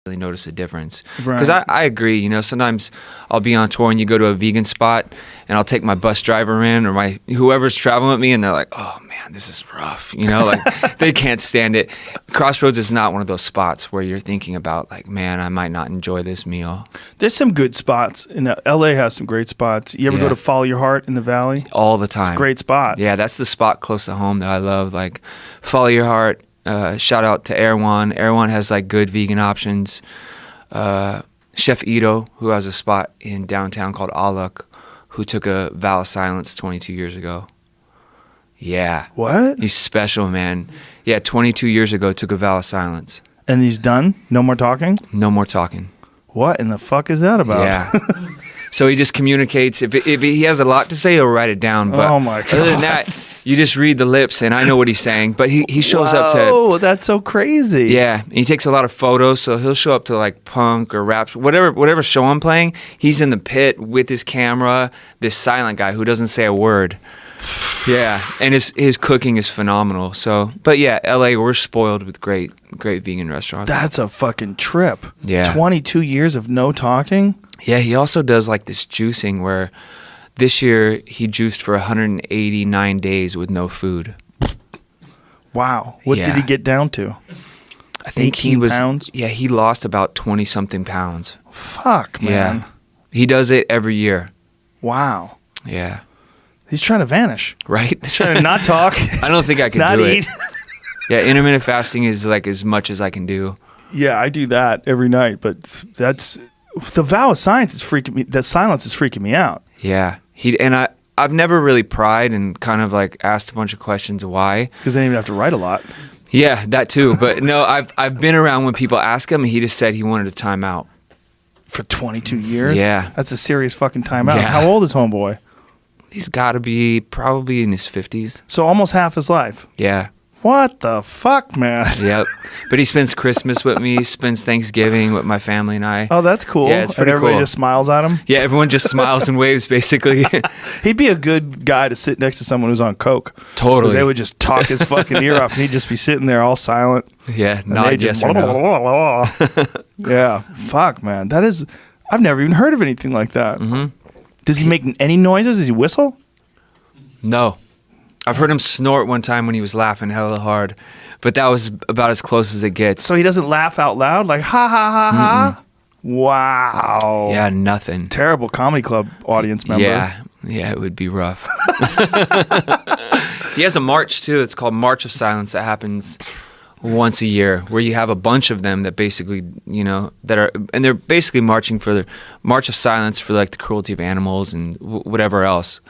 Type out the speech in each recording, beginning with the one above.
really notice a difference. Right. Because I agree, you know, sometimes I'll be on tour and you go to a vegan spot and I'll take my bus driver in or my whoever's traveling with me and they're like, oh man, this is rough, you know, like they can't stand it. Crossroads is not one of those spots where you're thinking about like, man, I might not enjoy this meal. There's some good spots. LA has some great spots. You ever go to Follow Your Heart in the Valley? All the time. It's a great spot. Yeah, that's the spot close to home that I love. Like, Follow Your Heart. Shout out to Erwan. Erwan has like good vegan options. Chef Ito, who has a spot in downtown called Aluk, who took a vow of silence 22 years ago. Yeah. What? He's special, man. Yeah, 22 years ago took a vow of silence. And he's done? No more talking? No more talking. What in the fuck is that about? Yeah. So he just communicates. If he has a lot to say, he'll write it down. But oh my God. Other than that, you just read the lips, and I know what he's saying. But he shows up to. Oh, that's so crazy. Yeah, and he takes a lot of photos, so he'll show up to like punk or rap, whatever show I'm playing. He's in the pit with his camera. This silent guy who doesn't say a word. Yeah, and his cooking is phenomenal. So, but yeah, LA, we're spoiled with great vegan restaurants. That's a fucking trip. Yeah. 22 years of no talking? Yeah, he also does like this juicing where this year he juiced for 189 days with no food. Wow. What did he get down to? I think 18 he was pounds? Yeah, he lost about 20 something pounds. Fuck, man. Yeah. He does it every year. Wow. Yeah. He's trying to vanish. Right? He's trying to not talk. I don't think I can not do eat. it. Yeah, intermittent fasting is like as much as I can do. Yeah, I do that every night, but that's the vow of silence is freaking me. The silence is freaking me out. Yeah. I've never really pried and kind of like asked a bunch of questions why. Because they didn't even have to write a lot. Yeah, that too. But no, I've been around when people ask him and he just said he wanted a time out. For 22 years? Yeah. That's a serious fucking time out. Yeah. How old is homeboy? He's got to be probably in his 50s. So almost half his life. Yeah. What the fuck, man? Yep. But he spends Christmas with me, spends Thanksgiving with my family and I. Oh, that's cool. Yeah, it's pretty and everybody cool. just smiles at him? Yeah, everyone just smiles and waves, basically. He'd be a good guy to sit next to someone who's on coke. Totally. 'Cause they would just talk his fucking ear off, and he'd just be sitting there all silent. Yeah, And they not just yes or no. Yeah, fuck, man. That is, I've never even heard of anything like that. Mm-hmm. Does he make any noises? Does he whistle? No. I've heard him snort one time when he was laughing hella hard, but that was about as close as it gets. So he doesn't laugh out loud? Like, ha, ha, ha, ha? Wow. Yeah, nothing. Terrible comedy club audience member. Yeah, it would be rough. He has a march too. It's called March of Silence that happens once a year, where you have a bunch of them that basically, you know, and they're basically marching for the March of Silence for like the cruelty of animals and whatever else.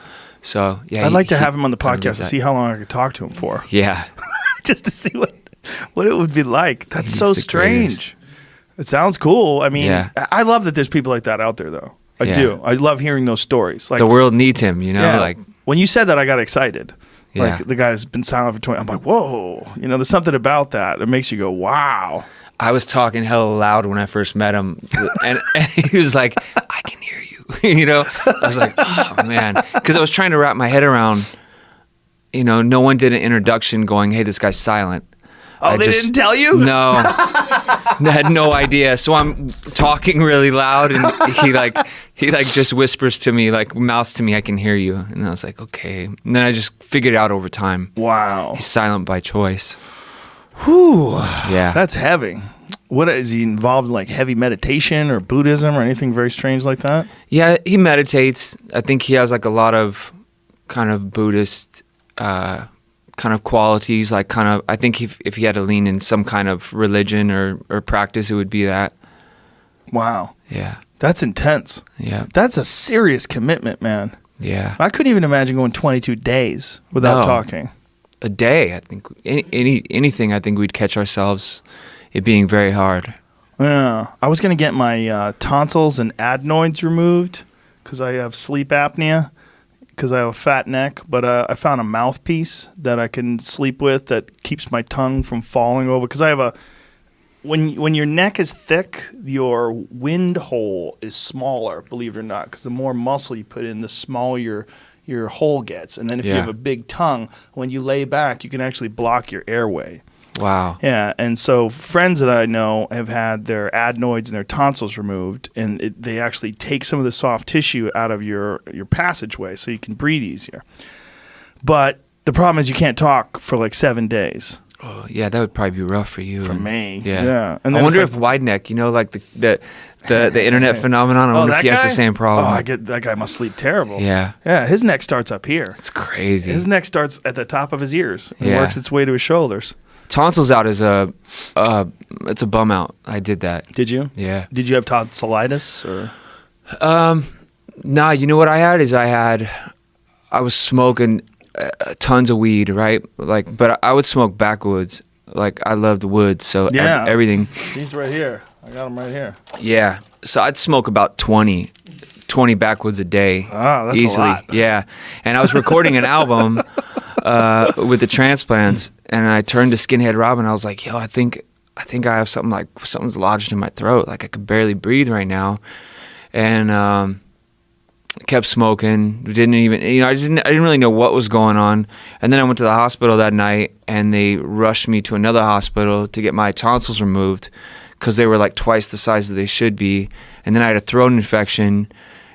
So yeah, I'd like to have him on the kind of podcast does to that. see how long I could talk to him for. Yeah, Just to see what it would be like. That's He's so the strange. It sounds cool. I mean, Yeah. I love that there's people like that out there, though. I Yeah. do. I love hearing those stories. Like the world needs him. You know, yeah, like when you said that, I got excited. Yeah. Like the guy's been silent for 20. I'm like, whoa. You know, there's something about that that makes you go, wow. I was talking hella loud when I first met him, and he was like, "I can hear you." You know, I was like, "Oh man," because I was trying to wrap my head around. You know, no one did an introduction going, "Hey, this guy's silent." Oh, they didn't tell you? No, I had no idea. So I'm talking really loud, and he just whispers to me, like mouths to me, "I can hear you," and I was like, "Okay." And then I just figured it out over time. Wow. He's silent by choice. Whew. Yeah. That's heavy. What is he involved in, like heavy meditation or Buddhism or anything very strange like that? Yeah, he meditates. I think he has like a lot of kind of Buddhist kind of qualities. Like kind of, I think if he had to lean in some kind of religion or practice, it would be that. Wow. Yeah. That's intense. Yeah. That's a serious commitment, man. Yeah. I couldn't even imagine going 22 days without No. talking. A day, I think. Anything, I think we'd catch ourselves it being very hard. Yeah. I was going to get my tonsils and adenoids removed because I have sleep apnea, because I have a fat neck. But I found a mouthpiece that I can sleep with that keeps my tongue from falling over. Because I have a... When your neck is thick, your wind hole is smaller, believe it or not, because the more muscle you put in, the smaller your hole gets. And then if you Yeah. have a big tongue, when you lay back, you can actually block your airway. Wow. Yeah, and so friends that I know have had their adenoids and their tonsils removed, and they actually take some of the soft tissue out of your passageway so you can breathe easier. But the problem is you can't talk for like 7 days. Oh, yeah, that would probably be rough for you. For me. Yeah. Yeah. And I then wonder if wide neck, you know, like the internet phenomenon, I wonder if he has the same problem. That guy must sleep terrible. Yeah. Yeah, his neck starts up here. It's crazy. His neck starts at the top of his ears and Yeah. works its way to his shoulders. Tonsils out is it's a bum out. I did that. Did you? Yeah. Did you have tonsillitis or? Nah, you know what I had is I was smoking tons of weed, right? Like, but I would smoke backwoods. Like, I loved woods, so Yeah. everything. He's right here. I got him right here. Yeah. So I'd smoke about 20 backwoods a day. Oh, that's easily. a lot. Yeah. And I was recording an album with the transplants, and I turned to Skinhead Rob, and I was like, yo, I think I have something's lodged in my throat. Like, I could barely breathe right now. And kept smoking. Didn't even, I didn't really know what was going on. And then I went to the hospital that night, and they rushed me to another hospital to get my tonsils removed because they were like twice the size that they should be. And then I had a throat infection,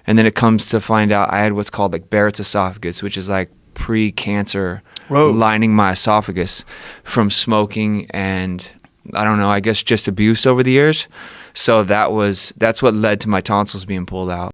and then it comes to find out I had what's called like Barrett's esophagus, which is like pre-cancer lining my esophagus from smoking and I don't know, I guess just abuse over the years. So that's what led to my tonsils being pulled out.